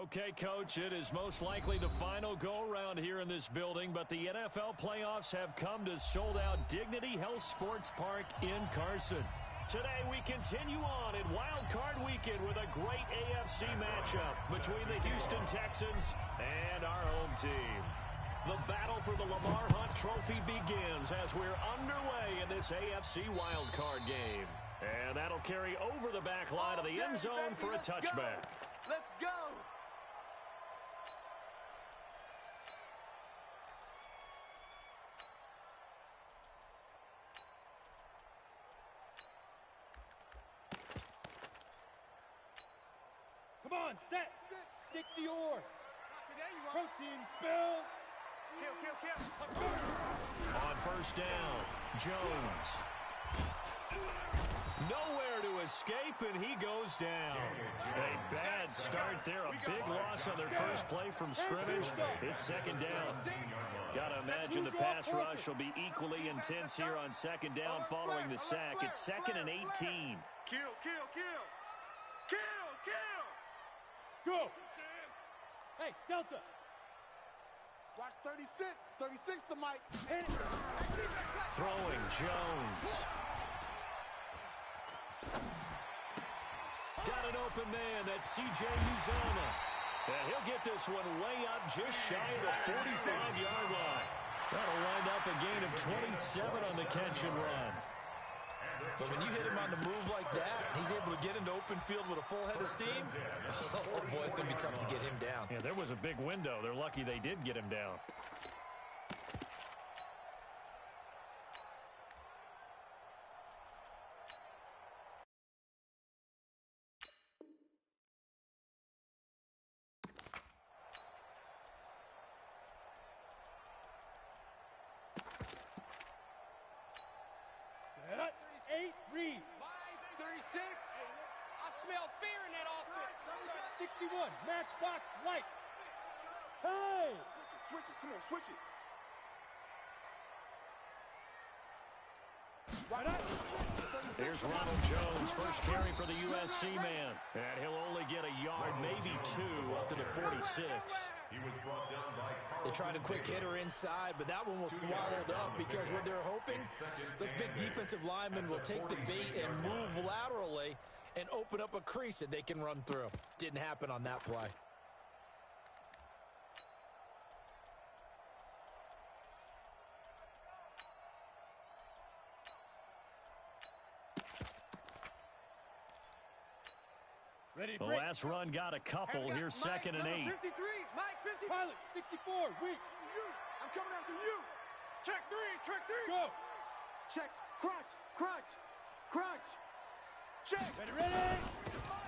Okay, Coach, it is most likely the final go-around here in this building, but the NFL playoffs have come to sold-out Dignity Health Sports Park in Carson. Today, we continue on in Wild Card Weekend with a great AFC matchup between the Houston Texans and our home team. The battle for the Lamar Hunt Trophy begins as we're underway in this AFC Wild Card game. And that'll carry over the back line of the end zone for a touchback. Let's go! Come on, set. 60 or. Protein spill. Kill. On first down, Jones. Nowhere to escape, and he goes down. A bad start there. A big loss on their first play from scrimmage. It's second down. Got to imagine the pass rush will be equally intense here on second down following the sack. It's 2nd and 18. Kill. Go. Hey, Delta. Watch 36. 36 to Mike. Throwing Jones. Got an open man. That's C.J. Uzomah. And he'll get this one way up just shy of the 45-yard line. That'll wind up a gain of 27 on the catch and run. But when you hit him on the move like that, he's able to get into open field with a full head of steam. Oh, boy, it's going to be tough to get him down. Yeah, there was a big window. They're lucky they did get him down. Set. 8, read. 36. I smell fear in that offense. 61, matchbox lights. Hey! Switch it. Come on, switch it. Right up. Here's Ronald Jones, first carry for the USC man. And he'll only get a yard, maybe 2, up to the 46. They tried a quick hitter inside, but that one was swallowed up because what they're hoping, those big defensive linemen will take the bait and move laterally and open up a crease that they can run through. Didn't happen on that play. Ready, The break. last run got a couple. Here's 2nd and 8. 53. Mike, 53. Pilot, 64, weak. I'm coming after you. Check three. Go. Check. Crunch. Check. Ready.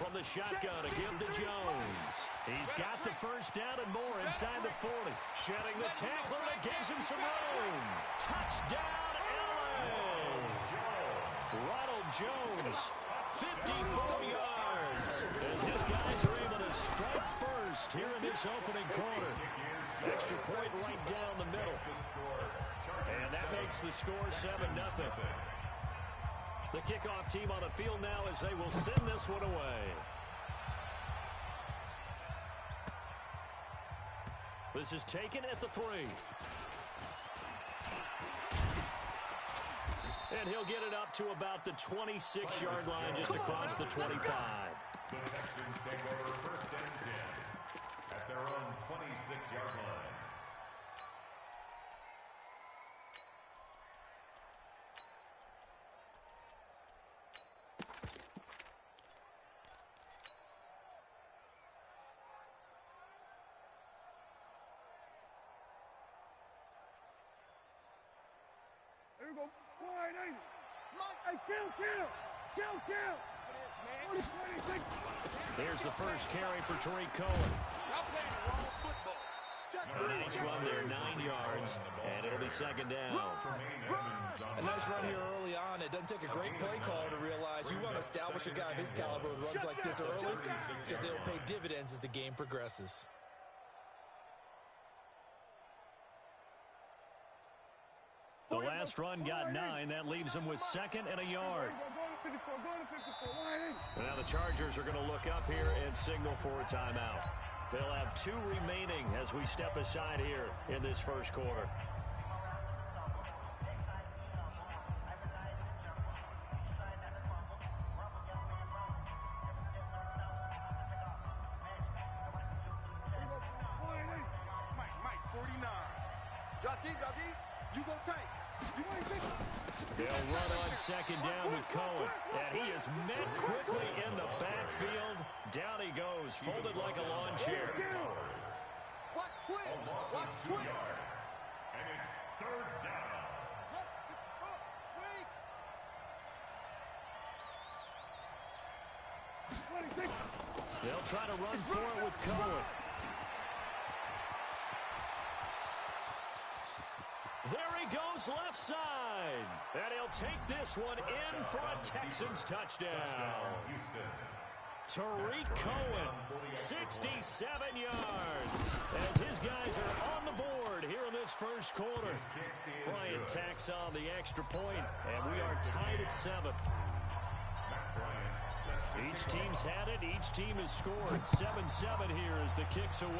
From the shotgun, a give to Jones. He's got the first down and more inside the 40. Shedding the tackler that gives him some room. Touchdown, LA! Ronald Jones, 54 yards. And his guys are able to strike first here in this opening quarter. Extra point right down the middle. And that makes the score 7-0. The kickoff team on the field now as they will send this one away. This is taken at the 3. And he'll get it up to about the 26-yard line just across the 25. The Texans take over 1st and 10 at their own 26-yard line. Here we go. Wide, hey. Hey, kill. Here's the first carry for Tariq Cohen. Y'all playing the wrong football. Check three. Nice run there, 9 yards, and it'll be 2nd down. A nice run here early on. It doesn't take a great play caller to realize you want to establish a guy of his caliber with runs like this early because they'll pay dividends as the game progresses. The last run got 9. That leaves them with 2nd and a yard. Now the Chargers are going to look up here and signal for a timeout. They'll have 2 remaining as we step aside here in this first quarter. They'll run on second down with Cohen. And he is met quickly in the backfield. Down he goes, folded like a lawn chair. Watch twist. Watch twist. And it's third down. They'll try to run for it with Cohen. There he goes left side. And he'll take this one in for a Texans touchdown. Tariq Cohen, 67 yards. As his guys are on the board here in this first quarter. Bryant tacks on the extra point, and we are tied at 7. Each team's had it. Each team has scored. 7-7 here as the kick's away.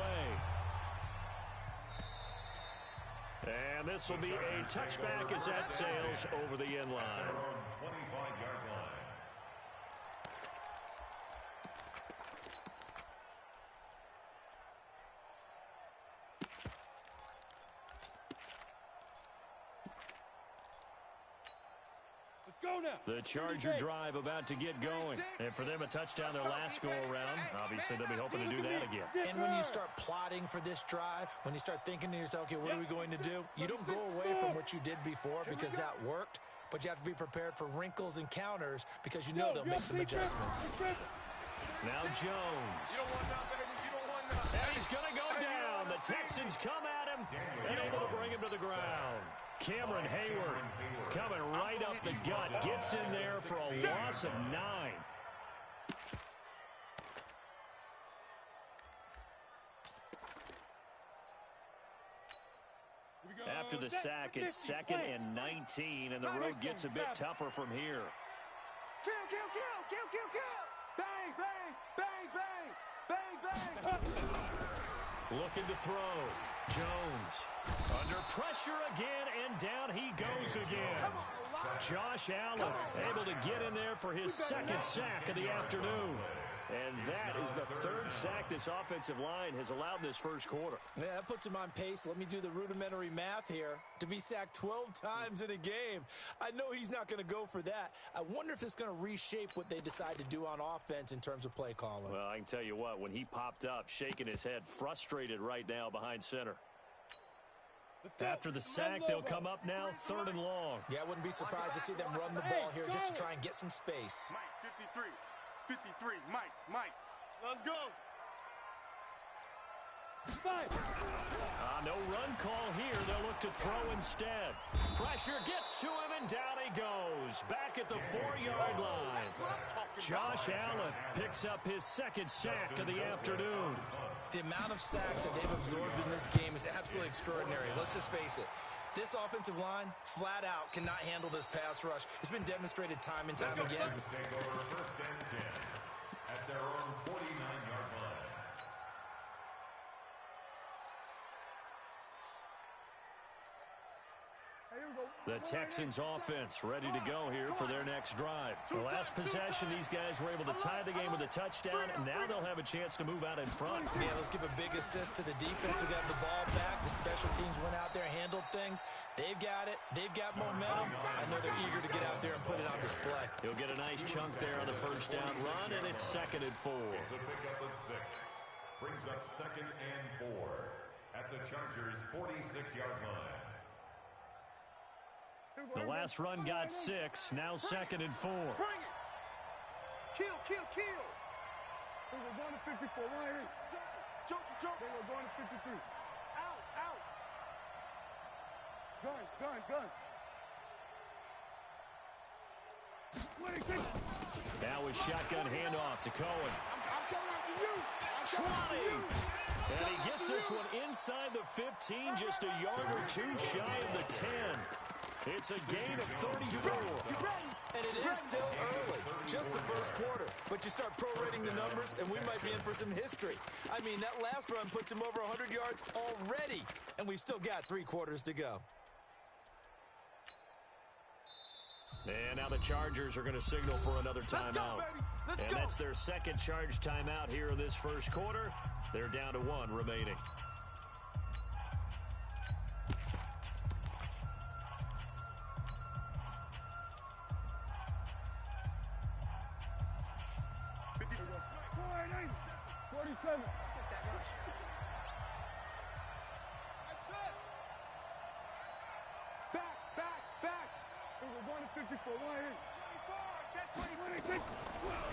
And this will be a touchback as that sails over the end line. 25-yard line. Let's go now. The Charger drive about to get going. And for them, a touchdown their last go-around. Obviously, they'll be hoping to do that again. And when you start plotting for this drive, when you start thinking to yourself, okay, what are we going to do? You don't go away from what you did before because that worked, but you have to be prepared for wrinkles and counters because you know they'll make some adjustments. Now Jones. And he's going to go down. The Texans come at him and able to bring him to the ground. Cameron Hayward coming right up the gut. Gets in there for a loss of 9. After the sack, it's 2nd and 19, and the road gets a bit tougher from here. Kill, kill, kill, kill, kill, kill. Bang, bang, bang, bang, bang. Looking to throw. Jones under pressure again, and down he goes again. Josh Allen able to get in there for his 2nd sack of the afternoon. And that is the 3rd sack this offensive line has allowed this first quarter. Yeah, that puts him on pace. Let me do the rudimentary math here. To be sacked 12 times in a game, I know he's not going to go for that. I wonder if it's going to reshape what they decide to do on offense in terms of play calling. Well, I can tell you what, when he popped up, shaking his head, frustrated right now behind center. After the sack, they'll come up now 3rd and long. Yeah, I wouldn't be surprised to see them run the ball here just to try and get some space. Mike, 53, Mike, let's go. No run call here. They'll look to throw instead. Pressure gets to him, and down he goes. Back at the 4-yard line. Josh Allen picks up his 2nd sack of the afternoon. The amount of sacks that they've absorbed in this game is absolutely extraordinary. Let's just face it. This offensive line, flat out, cannot handle this pass rush. It's been demonstrated time and time again. Take over 1st and 10 at their own 49-yard line. The Texans offense ready to go here for their next drive. The last possession, these guys were able to tie the game with a touchdown, and now they'll have a chance to move out in front. Yeah, let's give a big assist to the defense who got the ball back. The special teams went out there, handled things. They've got it. They've got momentum. I know they're eager to get out there and put it on display. He'll get a nice chunk there on the 1st down run, and it's 2nd and 4. It's a pickup of 6. Brings up 2nd and 4 at the Chargers' 46-yard line. The last run got 6, now 2nd and 4. Bring it. Kill, kill, kill. They were going to 54. Right here. Jump. They were going to 53. Out. Gun. 26. Now a shotgun handoff to Cohen. I'm coming after you. 20. And he gets this one inside the 15, just a yard or 2 shy of the 10. It's a gain of 34. And it is still early, just the first quarter. But you start prorating the numbers, and we might be in for some history. I mean, that last run puts him over 100 yards already, and we've still got 3 quarters to go. And now the Chargers are going to signal for another timeout. And that's their second charge timeout here in this first quarter. They're down to 1 remaining.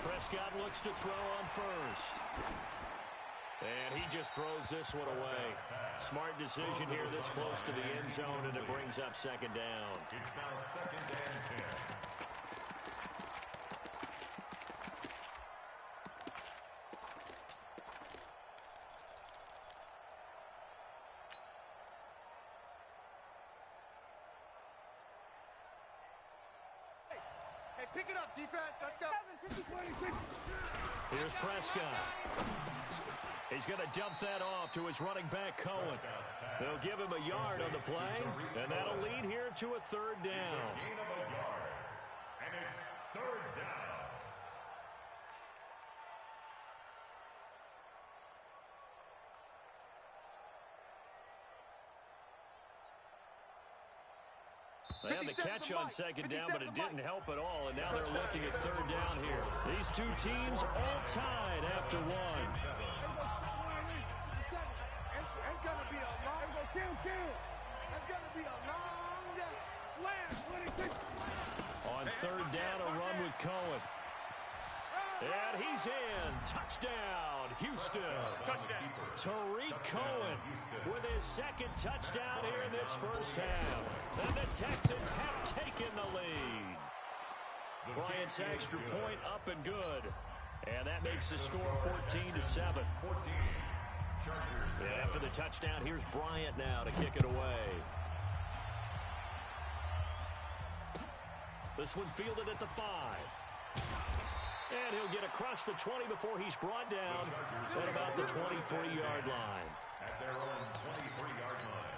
Prescott looks to throw on first. And he just throws this one away. Smart decision here this close to the end zone, and it brings up second down. It's now second and 10. Hey, pick it up, defense. Let's go. Here's Prescott. He's going to dump that off to his running back, Cohen. They'll give him a yard on the play, and that'll lead here to a third down. Gain of a yard. And it's third down. They had the catch on second down, but it didn't help at all, and now they're looking at third down here. These two teams all tied after 1. It's going to be a long It's going to be a long day. Slam. On third down, a run with Cohen. And he's in. Touchdown, Houston. Tariq Cohen with his second touchdown here in this first half. And the Texans have taken the lead. Bryant's extra point up and good. And that makes the score 14-7. And after the touchdown, here's Bryant now to kick it away. This one fielded at the 5. And he'll get across the 20 before he's brought down at about the 23-yard line. At their own 23-yard line.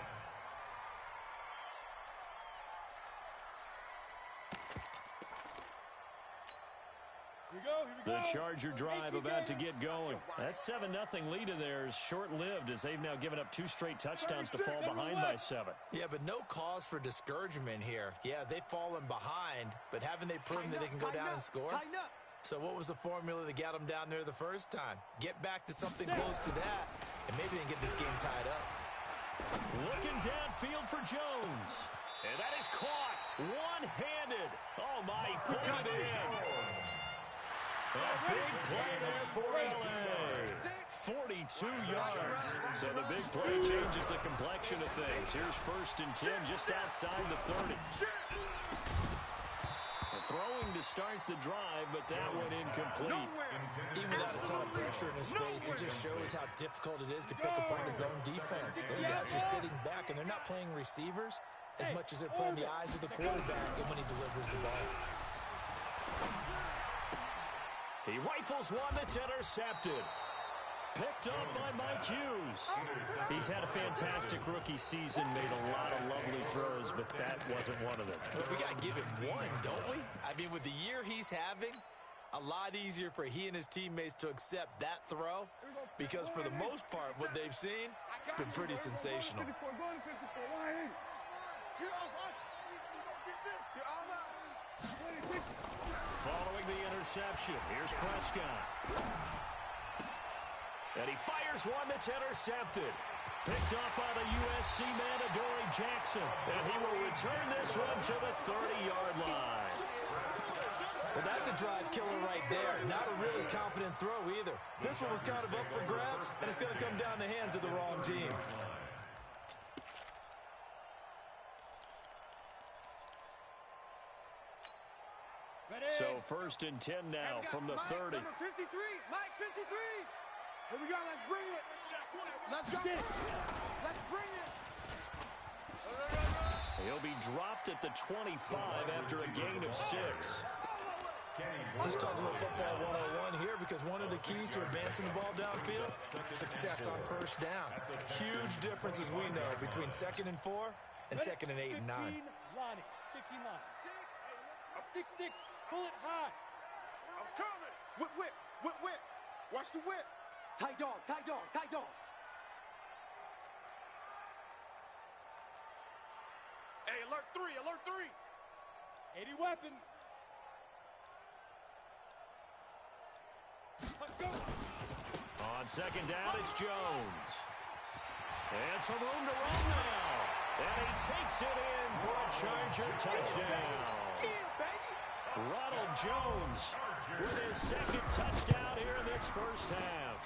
The Charger drive about to get going. That 7-0 lead of theirs short-lived as they've now given up 2 straight touchdowns to fall behind by 7. Yeah, but no cause for discouragement here. Yeah, they've fallen behind, but haven't they proven that they can go down and score? So what was the formula that got them down there the first time? Get back to something close to that, and maybe they can get this game tied up. Looking downfield for Jones. And that is caught one-handed. Oh, my, he pulled it in. A big play there for L.A. 42 yards. So the big play changes the complexion of things. Here's 1st and 10 just outside the 30. Throwing to start the drive, but that one incomplete. Even without a ton of pressure in his face, it just shows how difficult it is to pick apart his own defense. Those guys are sitting back, and they're not playing receivers as much as they're playing the eyes of the quarterback and when he delivers the ball. He rifles one that's intercepted. Picked up by Mike Hughes. He's had a fantastic rookie season, made a lot of lovely throws, but that wasn't one of them. But we got to give him one, don't we? I mean, with the year he's having, a lot easier for he and his teammates to accept that throw because for the most part, what they've seen, it's been pretty sensational. Following the interception, here's Prescott. And he fires one that's intercepted. Picked up by the USC man, Adoree Jackson. And he will return this one to the 30-yard line. Well, that's a drive killer right there. Not a really confident throw either. This one was kind of up for grabs, and it's going to come down the hands of the wrong team. So 1st and 10 now from the 30. Number 53, Mike 53. Here we go, let's bring it. Let's go. Let's bring it. He'll be dropped at the 25 after a gain of 6. Let's talk a little football 101 here, because one of the keys to advancing the ball downfield, success on first down. Huge differences, we know, between 2nd and 4 and 2nd and 8 and 9. 15 Lonnie. 15 Lonnie. A 6-6 bullet high. I'm coming. Whip, whip, whip, whip. Watch the whip. Tight dog, tight dog, tight dog. Hey, alert 3, alert 3. 80 weapon. Let's go. On 2nd down, it's Jones. And some room to run now. And he takes it in for a Charger touchdown. Yeah, baby. Ronald Jones with his 2nd touchdown here in this first half,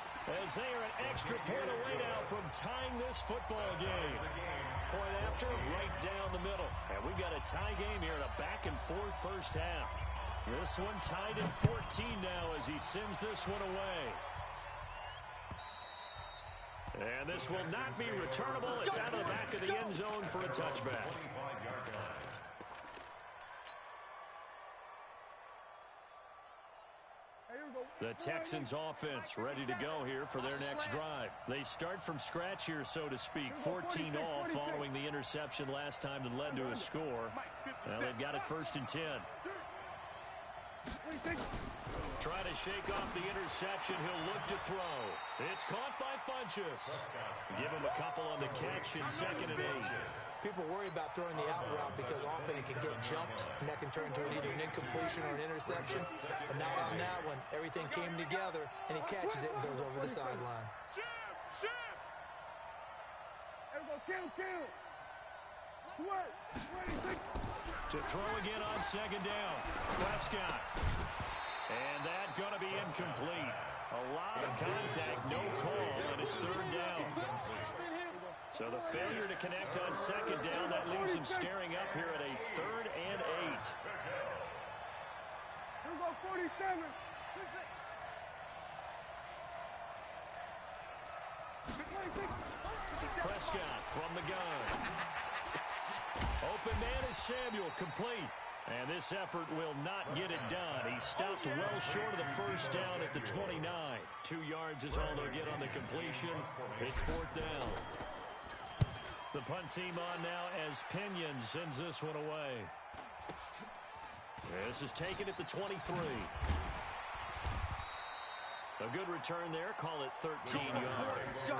as they are an extra point away now from tying this football game. Point after, right down the middle. And we've got a tie game here in a back-and-forth first half. This one tied at 14 now as he sends this one away. And this will not be returnable. It's out of the back of the end zone for a touchback. The Texans offense ready to go here for their next drive. They start from scratch here, so to speak. 14 all following the interception last time that led to a score. Well, they've got it 1st and 10. Try to shake off the interception. He'll look to throw. It's caught by Funchess. Give him a couple on the catch in 2nd and 8. People worry about throwing the out route because often it can get jumped, and that can turn into either an incompletion or an interception. But not on that one. Everything came together, and he catches it and goes over the sideline. To throw again on 2nd down. Prescott. And that going to be incomplete. A lot of contact, no call, and it's 3rd down. So the failure to connect on 2nd down, that leaves him staring up here at a 3rd and 8. Here we go, 47. Prescott from the gun. Open man is Samuel, complete. And this effort will not get it done. He stopped well short of the first down at the 29. 2 yards is all they'll get on the completion. It's 4th down. The punt team on now as Pinion sends this one away. This is taken at the 23. A good return there. Call it 13 yards.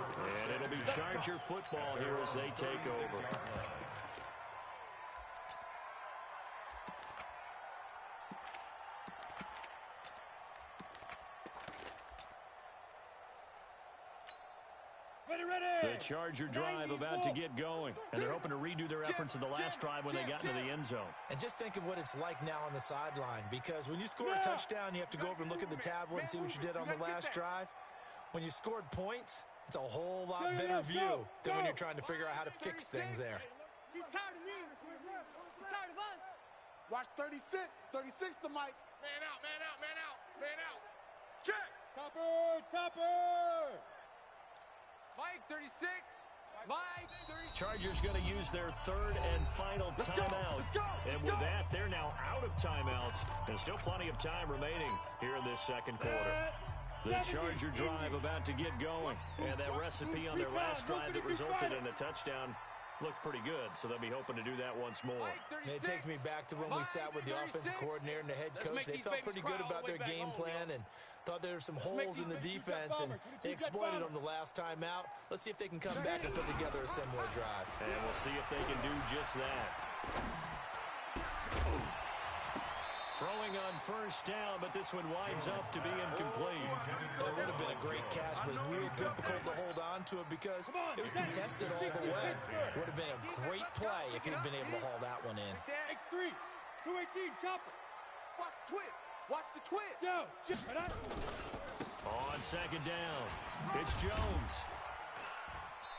And it'll be Charger football here as they take over. The Charger drive about to get going, and they're hoping to redo their efforts in the last drive when they got into the end zone. And just think of what it's like now on the sideline, because when you score a touchdown, you have to go over and look at the tablet and see what you did on the last drive. When you scored points, it's a whole lot better view than when you're trying to figure out how to fix things there. He's tired of me. He's tired of us. Watch 36. 36 to Mike. Man out, man out, man out, man out. Check. Topper, Topper. Mike, 36. Mike, 36. Chargers going to use their 3rd and final timeout. And with that, they're now out of timeouts. And still plenty of time remaining here in this 2nd quarter. The Charger drive about to get going. And that recipe on their last drive that resulted in a touchdown looked pretty good, so they'll be hoping to do that once more. And it takes me back to when we sat with the offensive coordinator and the head coach. They felt pretty good about their game plan and thought there were some holes in the defense, and they exploited them the last time out. Let's see if they can come back and put together a similar drive. And we'll see if they can do just that. Throwing on 1st down, but this one winds up to be incomplete. That would have been a great catch, but it's real difficult to hold on to it because it was contested all the way. Would have been a great play if he'd been able to haul that one in. X3, 218, Chopper. Watch the twist. Watch the twist. Yo, On 2nd down, it's Jones.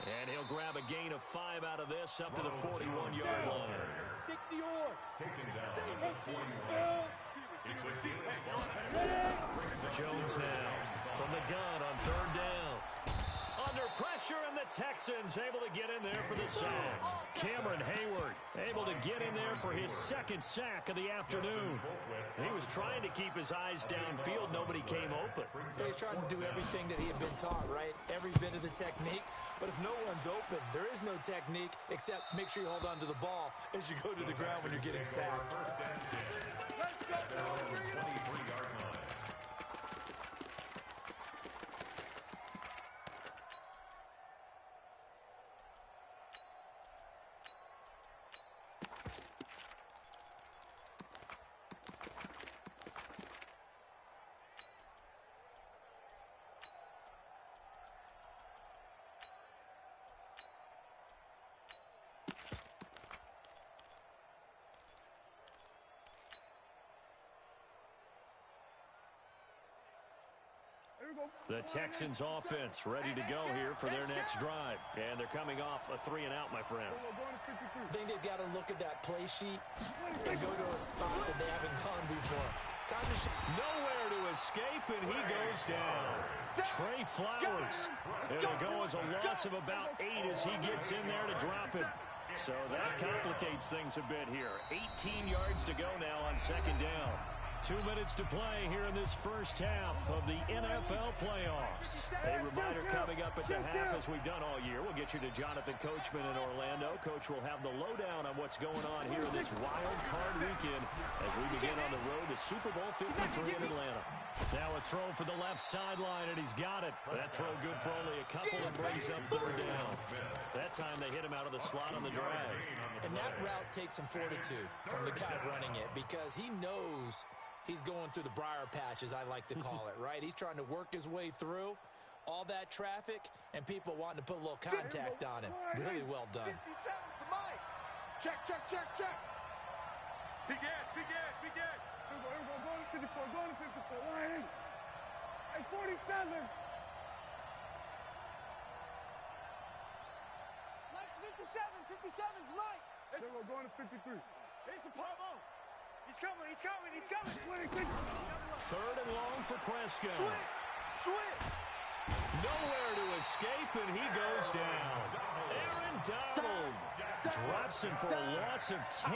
And he'll grab a gain of 5 out of this up to the 41-yard line. 60 or. Taken down. Jones now from the gun on 3rd down. Under pressure, and the Texans able to get in there for the sack. Cameron Hayward able to get in there for his second sack of the afternoon. He was trying to keep his eyes downfield. Nobody came open. He's trying to do everything that he had been taught, right? Every bit of the technique. But if no one's open, there is no technique except make sure you hold on to the ball as you go to the ground when you're getting sacked. Let's go. 23-yard line. The Texans offense ready to go here for their next drive. And they're coming off a 3-and-out, my friend. I think they've got to look at that play sheet and go to a spot that they haven't gone before. Time to nowhere to escape, and he goes down. Trey Flowers. It'll go as a loss of about 8 as he gets in there to drop it. So that complicates things a bit here. 18 yards to go now on second down. 2 minutes to play here in this first half of the NFL playoffs. A reminder coming up at the half, as we've done all year. We'll get you to Jonathan Coachman in Orlando. Coach will have the lowdown on what's going on here in this wild card weekend as we begin on the road to Super Bowl 53 in Atlanta. Now a throw for the left sideline, and he's got it. That throw good for only a couple and brings up third down. That time they hit him out of the slot on the drag. And that route takes some fortitude from the guy running it because he knows he's going through the briar patch, as I like to call it, right? He's trying to work his way through all that traffic and people wanting to put a little contact on him. Really well done. 57's the mic. Check, check, check, check. Begin. Going to 54. Line. Hey, 47. Let's 57's Mike. We're going to 53. It's a Pablo. He's coming. Third and long for Prescott. Switch. Nowhere to escape, and he goes down. Aaron Donald drops him for a loss of 10,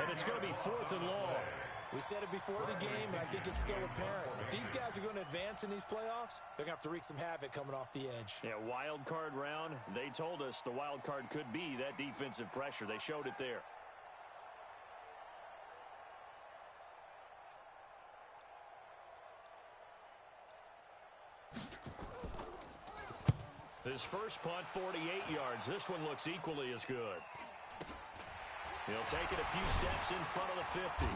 and it's going to be 4th and long. We said it before the game, and I think it's still apparent. If these guys are going to advance in these playoffs, they're going to have to wreak some havoc coming off the edge. Yeah, wild card round. They told us the wild card could be that defensive pressure. They showed it there. His first punt, 48 yards. This one looks equally as good. He'll take it a few steps in front of the 50.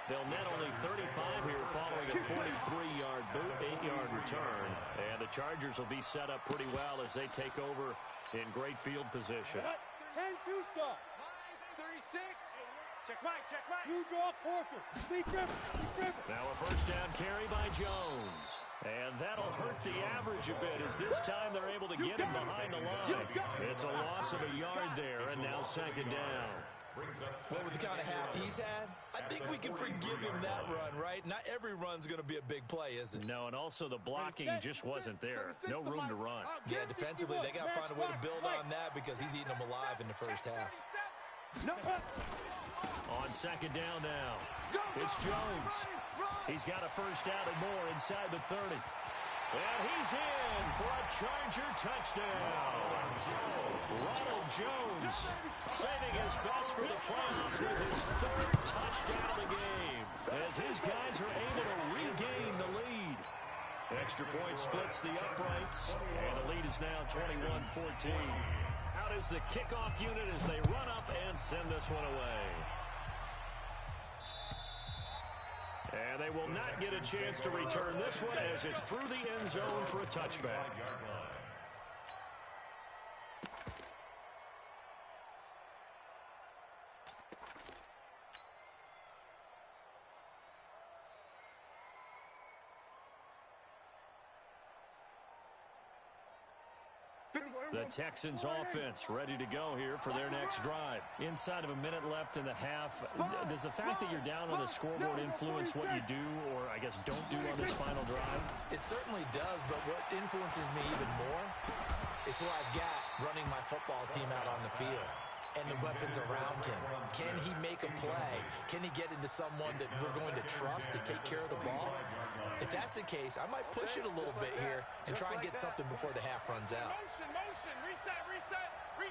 They'll net only 35 here following a 43-yard boot, 8-yard return. And the Chargers will be set up pretty well as they take over in great field position. 10-2 stop. 36. Check Mike. You draw quarter. Be grip. Now a first down carry by Jones. And that'll hurt the average a bit as this time they're able to get him behind the line. It's a loss of a yard there, and now second down. Well, with the kind of half he's had, I think we can forgive him that run, right? Not every run's going to be a big play, is it? No, and also the blocking just wasn't there. No room to run. Yeah, defensively, they got to find a way to build on that because he's eating them alive in the first half. On second down now, it's Jones. He's got a first down and more inside the 30. And he's in for a Charger touchdown. Ronald Jones saving his best for the playoffs with his third touchdown of the game as his guys are able to regain the lead. Extra point splits the uprights, and the lead is now 21-14. Out is the kickoff unit as they run up and send this one away. And they will not get a chance to return this one as it's through the end zone for a touchback. The Texans offense ready to go here for their next drive. Inside of a minute left in the half, does the fact that you're down on the scoreboard influence what you do, or I guess don't do on this final drive? It certainly does, but what influences me even more is who I've got running my football team out on the field and the weapons around him. Can he make a play? Can he get into someone that we're going to trust to take care of the ball? If that's the case, I might push it a little bit here and try and get something before the half runs out. Motion, reset. We're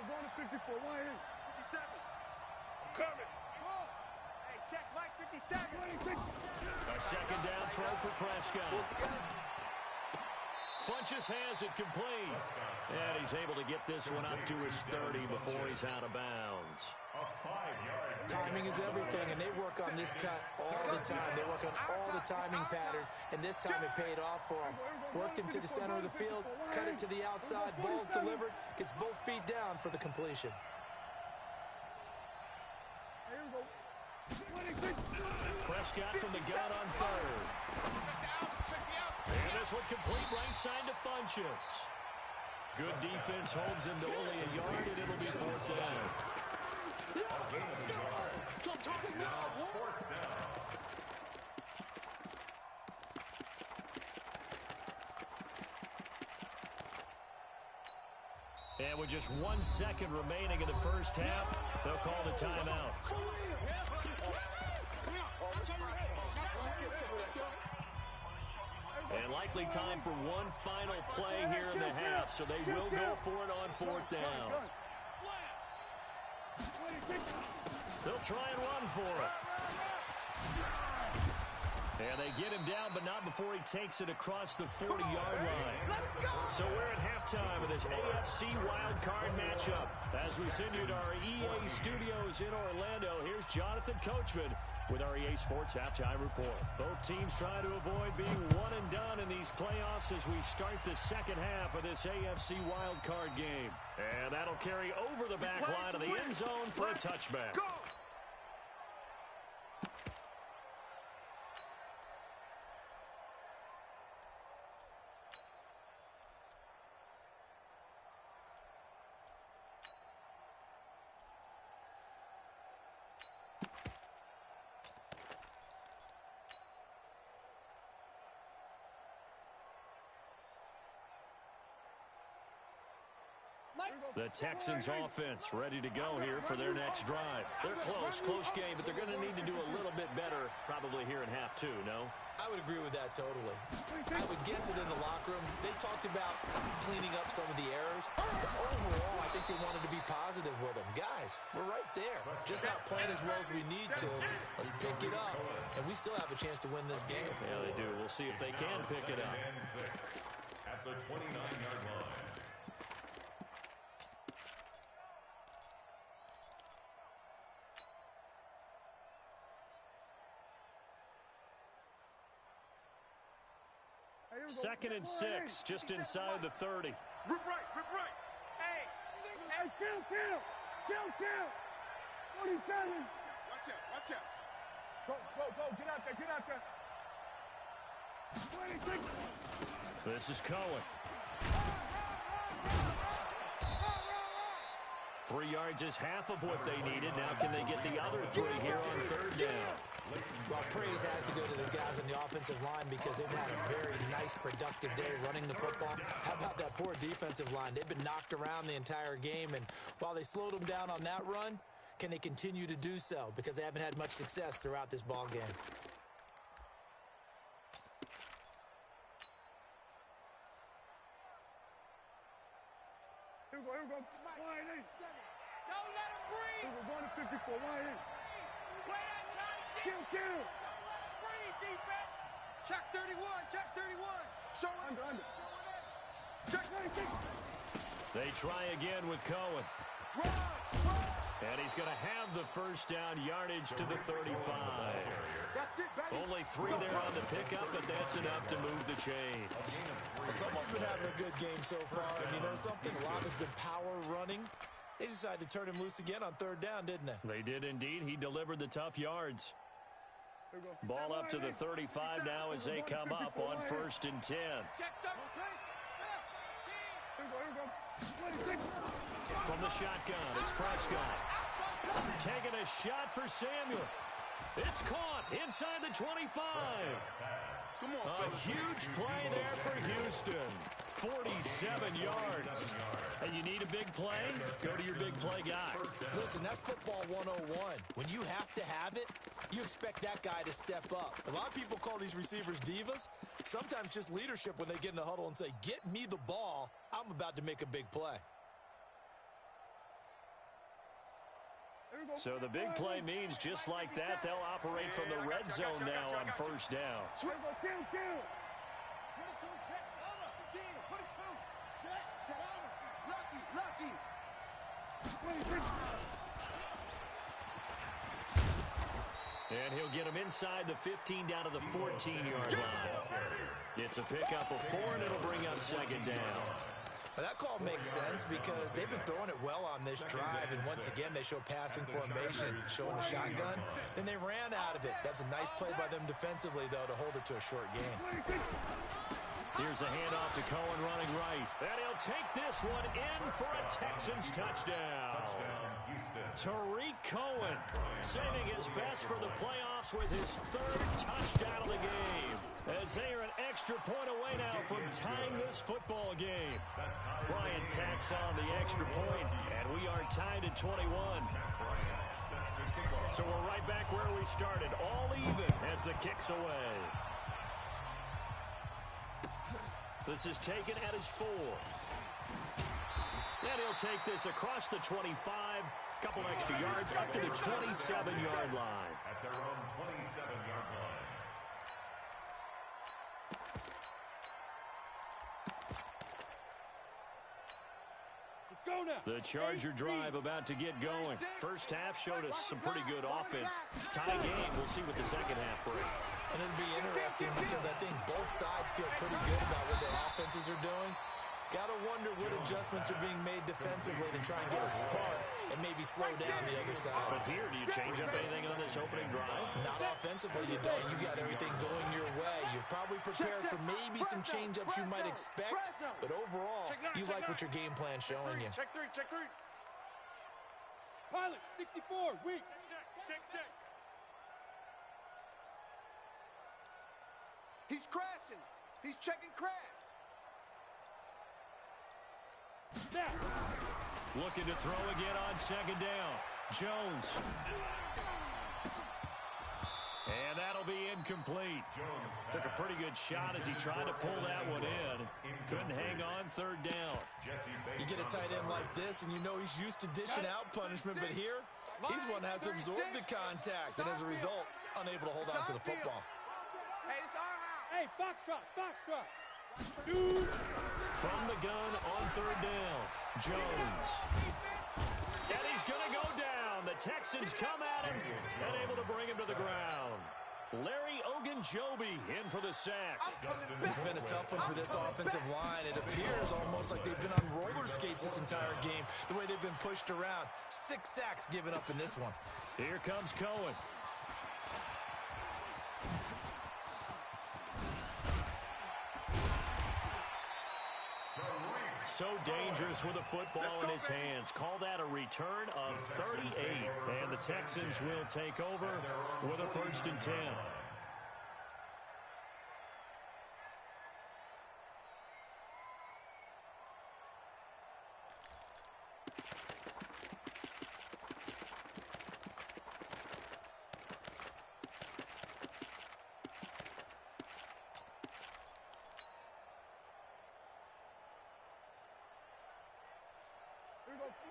going to 54, 57. I'm coming. Hey, check Mike, 57. A second down throw for Prescott. Funchess has it complete. And he's able to get this one up to his 30 before he's out of bounds. Timing is everything, and they work on this cut all the time. They work on all the timing patterns, and this time it paid off for him. Worked him to the center of the field, cut it to the outside, ball's delivered, gets both feet down for the completion. Prescott from the gun on third. And this one complete right side to Funchess. Good defense holds him to only a yard, and it'll be fourth down. And with just 1 second remaining in the first half, they'll call the timeout. And likely time for one final play here in the half, so they will go for it on fourth down. They'll try and run for it. And they get him down, but not before he takes it across the 40-yard line. So we're at halftime of this AFC wildcard matchup. As we send you to our EA studios in Orlando, here's Jonathan Coachman with our EA Sports Halftime Report. Both teams try to avoid being one and done in these playoffs as we start the second half of this AFC wildcard game. And that'll carry over the back line of the end zone for a touchback. The Texans offense ready to go here for their next drive. They're close game, but they're going to need to do a little bit better probably here in half two, no? I would agree with that totally. I would guess it in the locker room. They talked about cleaning up some of the errors. But overall, I think they wanted to be positive with them. Guys, we're right there. Just not playing as well as we need to. Let's pick it up, and we still have a chance to win this game. Yeah, they do. We'll see if they can pick it up. At the 29-yard line. Second and 6, just inside the 30. Rip right. Hey, kill. 47. Watch out. Go, get out there. 26. This is Cohen. 3 yards is half of what they needed. Now can they get the other 3 here on third down? Well, praise has to go to the guys on the offensive line because they've had a very nice, productive day running the football. How about that poor defensive line? They've been knocked around the entire game, and while they slowed them down on that run, can they continue to do so? Because they haven't had much success throughout this ball game. Here we go. Wide in. Don't let him breathe. We're going to 54. Wide in. Play that time. Kill. Don't let him breathe, defense. Check 31. Show it. Under. Check 96. They try again with Cohen. Run. And he's going to have the first down, yardage to the 35. That's it, baby. Only 3 there on the pickup, but that's enough to move the chains. Well, someone's been having a good game so far, and you know something? A lot has been power running. They decided to turn him loose again on third down, didn't they? They did indeed. He delivered the tough yards. Ball up to the 35 now as they come up on 1st and 10. Check double. From the shotgun, it's Prescott. Taking a shot for Samuel. It's caught inside the 25. Come on, a huge play there for Houston. 47 yards. And you need a big play? Go to your big play guy. Listen, that's football 101. When you have to have it, you expect that guy to step up. A lot of people call these receivers divas. Sometimes just leadership when they get in the huddle and say, get me the ball. I'm about to make a big play. So the big play means just like that, they'll operate from the red zone now on first down. And he'll get him inside the 15 down to the 14-yard line. It's a pickup of 4, and it'll bring up second down. That call makes sense because they've been throwing it well on this drive, and once again they show passing formation, showing the shotgun. Then they ran out of it. That's a nice play by them defensively, though, to hold it to a short game. Here's a handoff to Cohen running right. And he'll take this one in for a Texans touchdown. Tariq Cohen saving his best for the playoffs with his 3rd touchdown of the game. As they are an extra point away now from tying this football game. Bryant tacks on the extra point, and we are tied at 21. So we're right back where we started, all even as the kick's away. This is taken at his 4. And he'll take this across the 25. Couple extra yards up to the 27-yard line. At their own 27-yard line. Let's go now. The Charger drive about to get going. First half showed us some pretty good offense. Tie game. We'll see what the second half brings. And it'll be interesting because I think both sides feel pretty good about what their offenses are doing. Got to wonder what adjustments are being made defensively to try and get a spark and maybe slow down the other side. But here, do you change up anything on this opening drive? Not offensively, you don't. You got everything going your way. You've probably prepared for maybe some change-ups you might expect, but overall, you like what your game plan's showing you. Check 3, check 3. Pilot, 64, weak. Check. He's crashing. He's checking crash. Snap. Looking to throw again on second down. Jones. And that'll be incomplete. Took a pretty good shot as he tried to pull that one in. Couldn't hang on third down. You get a tight end like this, and you know he's used to dishing out punishment, but here, he's one that has to absorb the contact, and as a result, unable to hold on to the football. Hey, it's our house. Hey, foxtrot. Shoot. From the gun on third down, Jones. And he's going to go down. The Texans come at him and able to bring him to the ground. Larry Ogunjobi in for the sack. This has been a tough one for this offensive line. It appears almost like they've been on roller skates this entire game, the way they've been pushed around. 6 sacks given up in this one. Here comes Cohen. So dangerous with a football in his hands. Call that a return of 38. And the Texans will take over with a 1st and 10.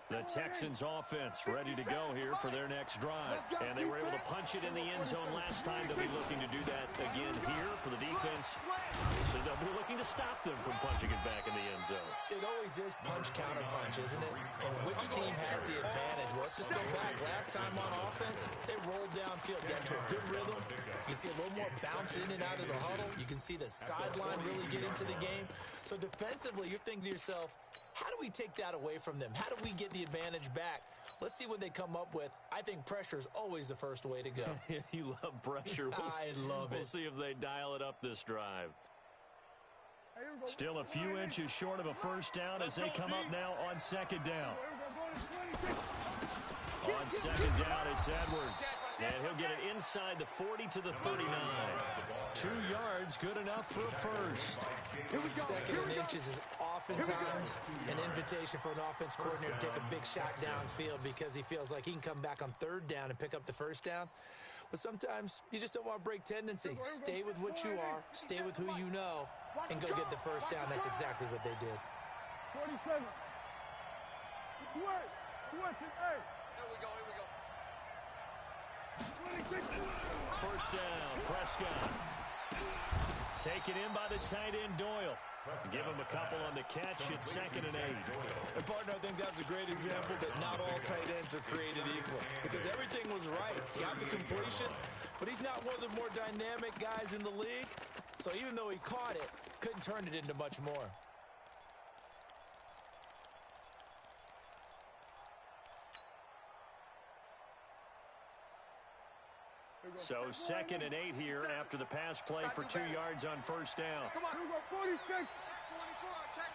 The Texans offense ready to go here for their next drive. And they were able to punch it in the end zone last time. They'll be looking to do that again here for the defense. So they'll be looking to stop them from punching it back in the end zone. It always is punch-counter-punch, isn't it? And which team has the advantage? Well, let's just go back. Last time on offense, they rolled downfield, got to a good rhythm. You can see a little more bounce in and out of the huddle. You can see the sideline really get into the game. So defensively, you're thinking to yourself, how do we take that away from them? How do we get the advantage back? Let's see what they come up with. I think pressure is always the first way to go. You love pressure. I love it. We'll see if they dial it up this drive. Still a few inches short of a first down as they come up now on second down. On second down, it's Edwards. And he'll get it inside the 40 to the 39. 2 yards, good enough for a first. Second and inches is oftentimes an invitation for an offense coordinator to take a big shot downfield because he feels like he can come back on third down and pick up the first down. But sometimes you just don't want to break tendency. Stay with what you are, stay with who you know, and go get the first down. That's exactly what they did. 47. It's work. It's work. Hey. Here we go. First down, Prescott. Taken in by the tight end, Doyle. Give him a couple on the catch. It's 2nd and 8. And partner, I think that's a great example that not all tight ends are created equal because everything was right. Got the completion, but he's not one of the more dynamic guys in the league. So even though he caught it, couldn't turn it into much more. So 2nd and 8 here after the pass play for 2 yards on first down. Come on. 46. 24. Check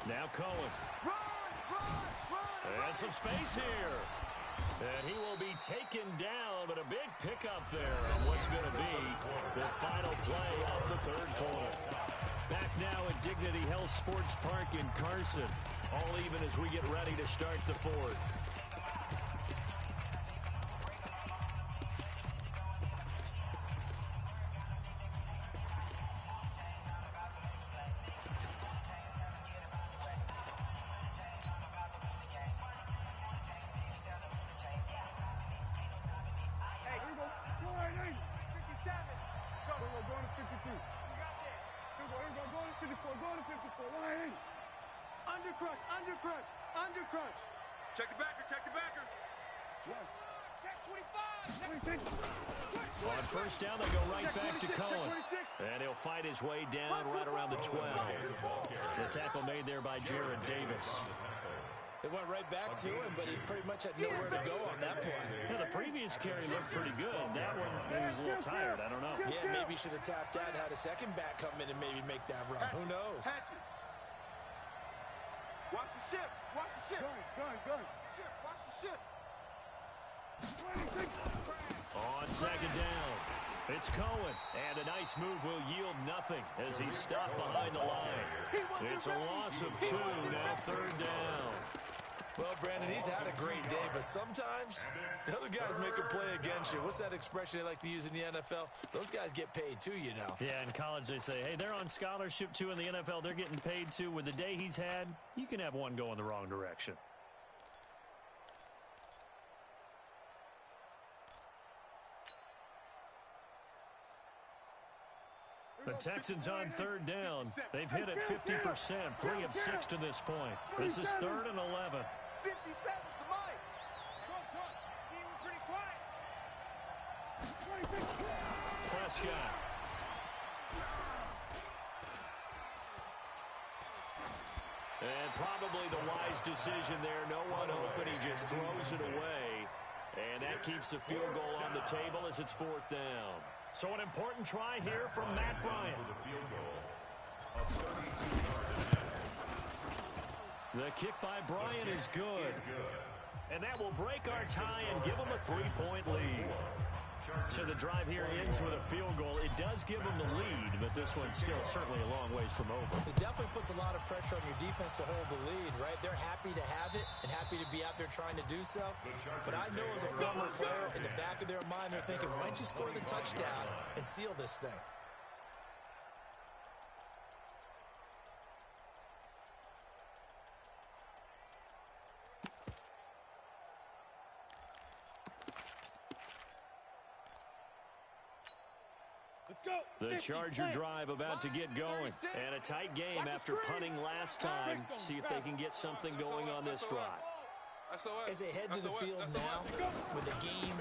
24. Now Cohen. Run. And some space here. And he will be taken down, but a big pickup there on what's going to be the final play of the third quarter. Back now at Dignity Health Sports Park in Carson. All even as we get ready to start the fourth. Undercrunch. Check the backer. Check 25. On first down, they go right back to Cohen. And he'll fight his way down right around the 12. The tackle made there by Jared Davis. They went right back to him, but he pretty much had nowhere to go on that play. Yeah, the previous carry looked pretty good. That one, he was a little tired. I don't know. Yeah, maybe he should have tapped that and had a second back come in and maybe make that run. Who knows? Watch the ship. Watch the ship. Gun. Watch the ship. 26. On second down, it's Cohen. And a nice move will yield nothing as he's stopped behind the line. It's a loss of 2, now third down. Well, Brandon, he's had a great day, but sometimes the other guys make a play against you. What's that expression they like to use in the NFL? Those guys get paid too, you know. Yeah, in college they say, hey, they're on scholarship too. In the NFL, they're getting paid too. With the day he's had, you can have one go in the wrong direction. The Texans on third down. They've hit it 50%, 3 of 6 to this point. This is 3rd and 11. 57's the mic. He was pretty quiet. Prescott. And probably the wise decision there. No one open. He just throws it away. And that keeps the field goal on the table as it's 4th down. So an important try here from Matt Bryant. The kick by Bryant is good. And that will break our tie and give them a 3-point lead. So the drive here ends with a field goal. It does give them the lead, but this one's still certainly a long ways from over. It definitely puts a lot of pressure on your defense to hold the lead, right? They're happy to have it and happy to be out there trying to do so. But I know as a former player, in the back of their mind, they're thinking, why don't you score the touchdown and seal this thing? The Charger drive about to get going. And a tight game after punting last time. See if they can get something going on this drive. As they head to the field now, with the game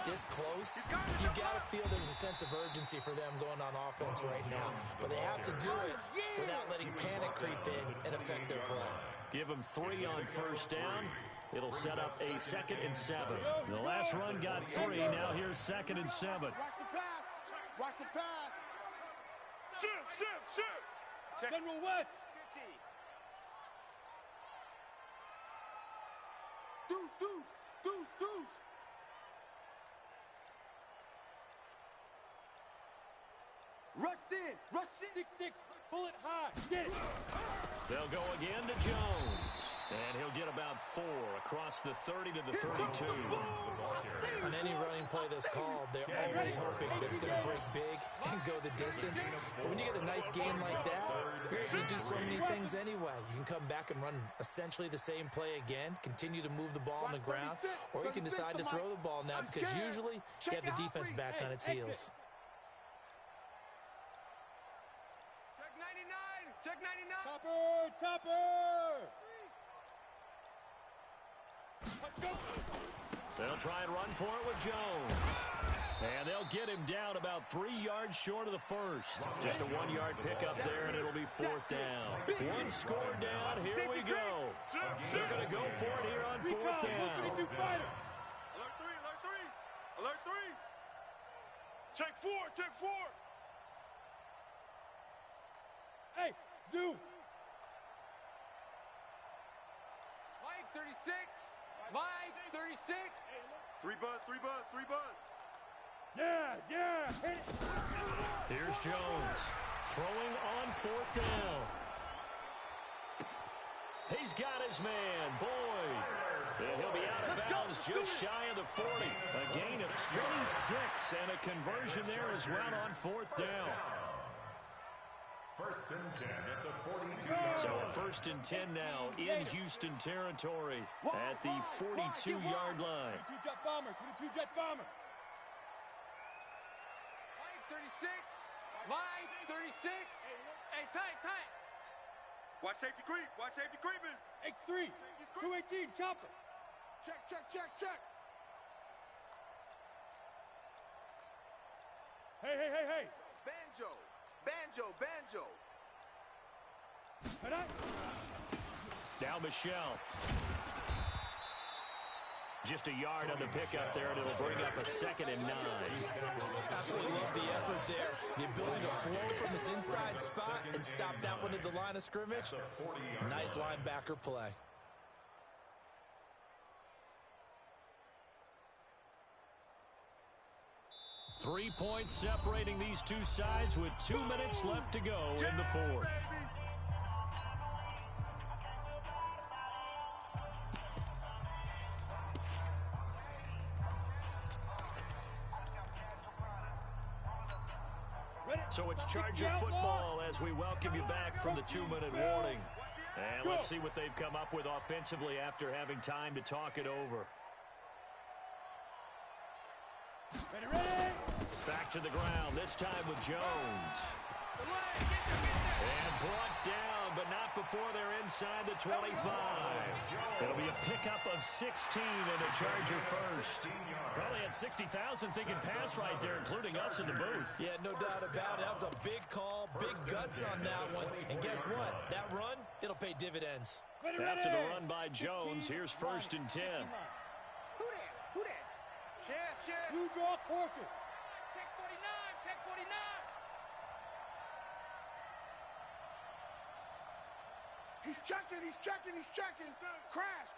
this close, you got to feel there's a sense of urgency for them going on offense right now. But they have to do it without letting panic creep in and affect their play. Give them 3 on first down. It'll set up a 2nd and 7. The last run got 3. Now here's 2nd and 7. Watch the pass. Check. General West. 50. Deuce. Rush in. 6-6. Pull it high. Get it. They'll go again to Jones. And he'll get about 4 across the 30 to the 32. On any running play that's called, they're always hoping that it's going to break big and go the distance. But when you get a nice game like that, you're able to do so many things anyway. You can come back and run essentially the same play again, continue to move the ball on the ground, or you can decide to throw the ball now because usually you have the defense back on its heels. Check 99. Topper. Let's go. They'll try and run for it with Jones. And they'll get him down about 3 yards short of the first. Just a 1-yard pickup there, and it'll be 4th down. 1 score down. Here we go. They're going to go for it here on 4th down. Alert 3. Check 4. Hey, Zoo. Mike 36. 3 buzz. Yeah. Hit it. Here's Jones throwing on 4th down. He's got his man, Boyd. And he'll be out of bounds just shy of the 40. A gain of 26 and a conversion there as well on 4th down. 1st and 10 at the 42-yard So line. a 1st and 10 now in Houston territory at the 42-yard line. 22 jet bomber. Mike 36. Hey, tight. Watch safety creeping. X3. 218 chopper. Check. Hey. Banjo. Now Michelle. Just a yard on the pickup there, and it'll bring up a 2nd and 9. Absolutely love the effort there. The ability to flow from his inside spot and stop that one at the line of scrimmage. Nice linebacker play. Three points separating these two sides with 2 minutes left to go in the 4th. So it's Charger football as we welcome you back from the 2-minute warning. And let's see what they've come up with offensively after having time to talk it over. Ready. Back to the ground, this time with Jones. And brought down, but not before they're inside the 25. It'll be a pickup of 16 and a Charger first. Probably had 60,000 thinking pass right there, including us in the booth. Yeah, no doubt about it. That was a big call, big guts on that one. And guess what? That run, it'll pay dividends. After the run by Jones, here's 1st and 10. Who that? Chef. Blue draw Corkers. Check 49. He's checking. Crash.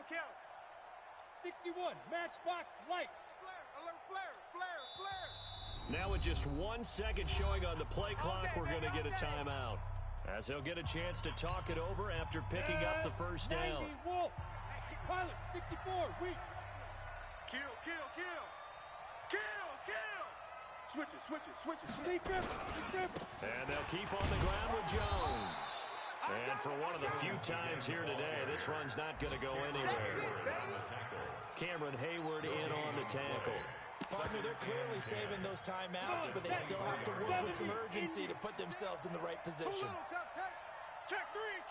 Kill. 61, matchbox lights. Flare. Now with just 1 second showing on the play clock, we're going to get a timeout. As he'll get a chance to talk it over after picking up the first down. Wolf. Pilot, 64, weak. Kill. Switch it. Lead gripper. And they'll keep on the ground with Jones. And for one of the few times here today, this run's not going to go anywhere. Cameron Hayward in on the tackle. Partner, they're clearly saving those timeouts, but they still have to work with some urgency to put themselves in the right position. Check three.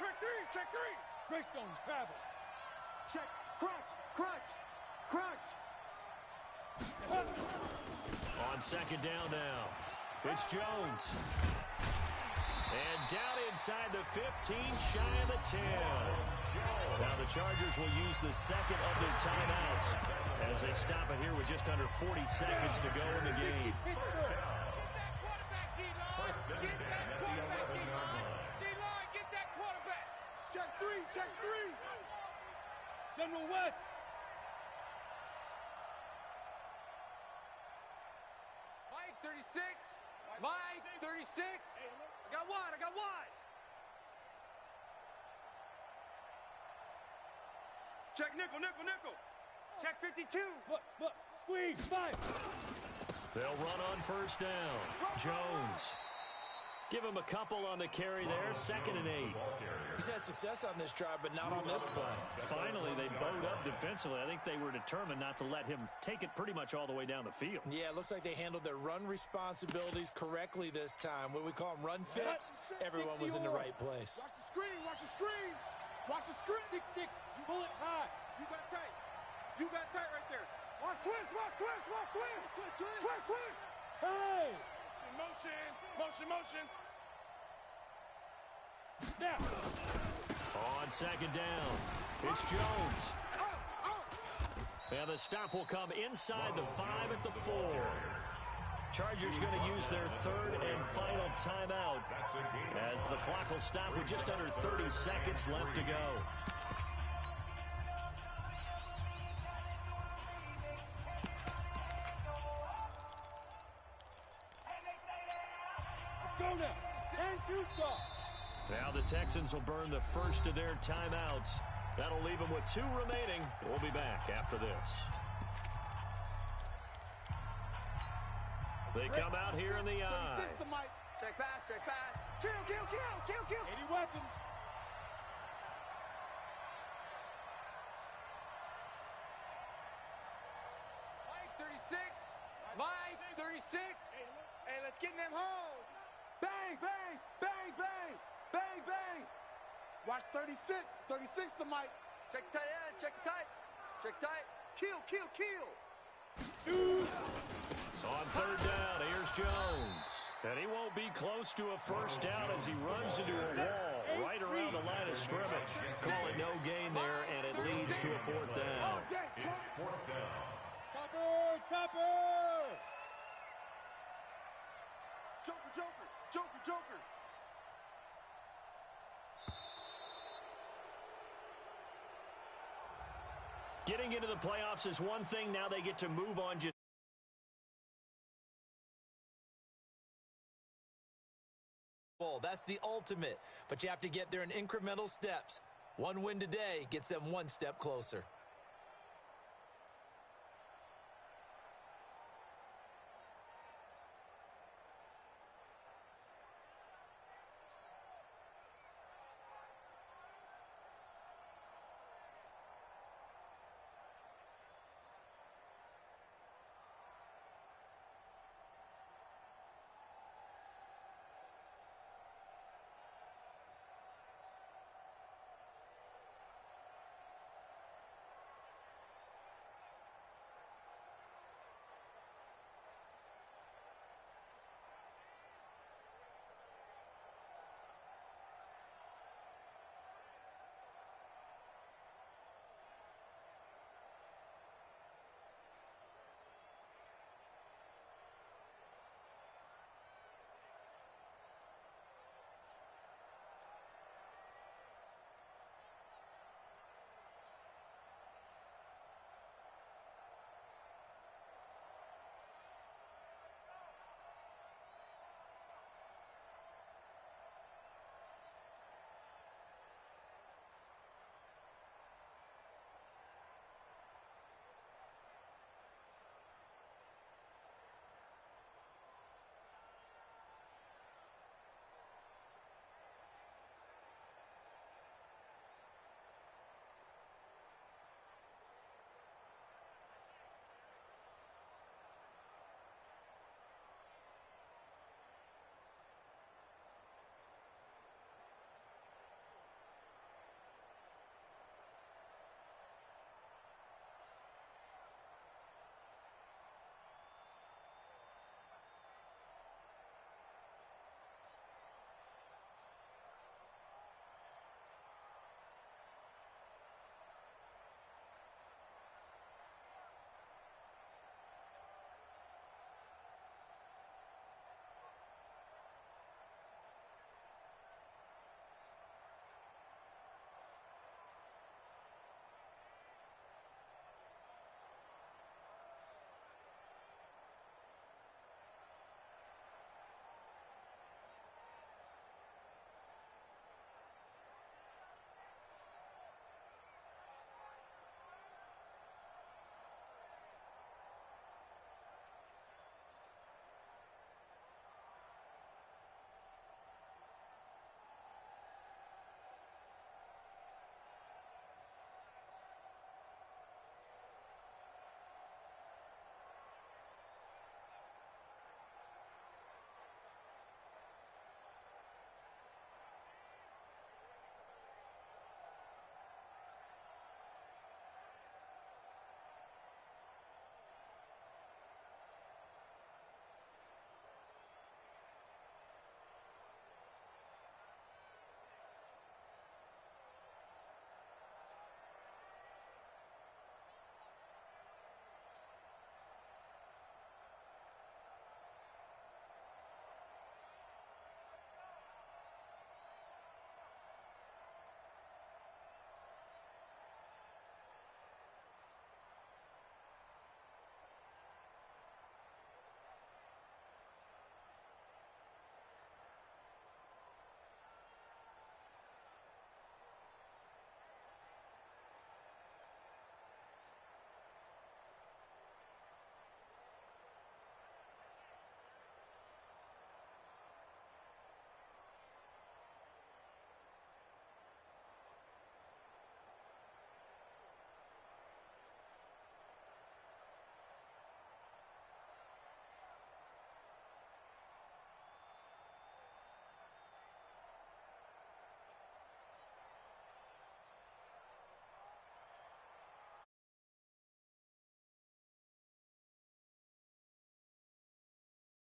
Greystone travel. Check. Crunch. On 2nd down now, it's Jones. And down inside the 15, shy of the 10. Now the Chargers will use the second of their timeouts as they stop it here with just under 40 seconds to go in the game. Check three, check three. General West. Mike, 36. Mike, 36. I got wide, I got wide. Check nickel, nickel, nickel. Check 52. Look, squeeze, 5. They'll run on first down. Jones. Give him a couple on the carry there. 2nd and 8. He's had success on this drive, but not on this play. Finally, they bowed up defensively. I think they were determined not to let him take it pretty much all the way down the field. Yeah, it looks like they handled their run responsibilities correctly this time. What we call them run fits, everyone was in the right place. Watch the screen, watch the screen. Watch the screen. 6-6, pull it high. You got tight. You got tight right there. Watch twist, watch twist, watch twist. Twist, twist. Hey! Motion. Now! On 2nd down, it's Jones. And the stop will come inside the 5 at the 4. Chargers going to use their 3rd and final timeout as the clock will stop with just under 30 seconds left to go. Go now! And 2 stop! Now the Texans will burn the first of their timeouts. That'll leave them with 2 remaining. We'll be back after this. They come out here in the eye. Check pass, check pass. Kill. 80 weapons. Mike, 36. Mike, 36. Hey, let's get in them holes. Bang, bang, bang, bang, bang, bang. Watch 36. 36 to Mike. Check tight end, check tight. Check tight. Kill. On 3rd down, here's Jones. And he won't be close to a first down as he runs into a wall right around the line of scrimmage. Call it no gain there, and it leads to a 4th down. It's 4th down. Topper! Joker. Getting into the playoffs is one thing. Now they get to move on just That's the ultimate, but you have to get there in incremental steps. One win today gets them 1 step closer.